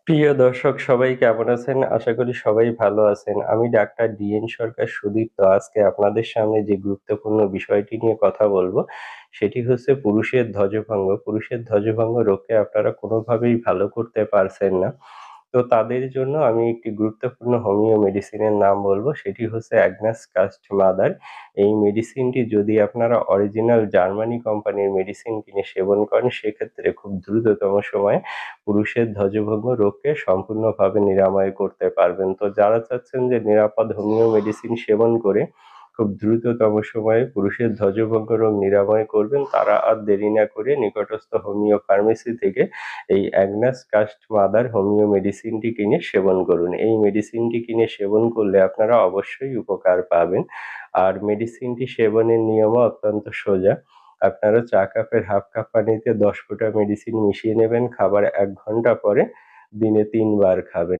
প্রিয় দর্শক সবাই কেমন আছেন? আশা করি সবাই ভালো আছেন। আমি ডাক্তার ডিএন সরকার সুদীপ্ত। আজকে আপনাদের সামনে যে গুরুত্বপূর্ণ বিষয়টি নিয়ে কথা বলবো, সেটি হচ্ছে পুরুষের ধ্বজভঙ্গ। পুরুষের ধ্বজভঙ্গ রোগকে আপনারা কোনোভাবেই ভালো করতে পারছেন না। তো তাদের জন্য আমি একটি গুরুত্বপূর্ণ হোমিও মেডিসিনের নাম বলবো, সেটি হচ্ছে অ্যাগনাস কাস্ট মাদার। এই মেডিসিনটি যদি আপনারা অরিজিনাল জার্মানি কোম্পানির মেডিসিন কিনে সেবন করেন, সেক্ষেত্রে খুব দ্রুততম সময়ে পুরুষের ধ্বজভঙ্গ রোগকে সম্পূর্ণভাবে নিরাময় করতে পারবেন। তো যারা চাচ্ছেন যে নিরাপদ হোমিও মেডিসিন সেবন করে খুব দ্রুততম সময়ে পুরুষের ধ্বজভঙ্গ রোগ নিরাময় করবেন, তারা আর দেরি না করে নিকটস্থ হোমিও ফার্মেসি থেকে এই অ্যাগনাস কাস্ট মাদার হোমিও মেডিসিনটি কিনে সেবন করুন। এই মেডিসিনটি কিনে সেবন করলে আপনারা অবশ্যই উপকার পাবেন। আর মেডিসিনটি সেবনের নিয়মও অত্যন্ত সোজা। আপনারা চা কাপের হাফ কাপ পানিতে ১০ ফোঁটা মেডিসিন মিশিয়ে নেবেন। খাবার ১ ঘন্টা পরে দিনে ৩ বার খাবেন।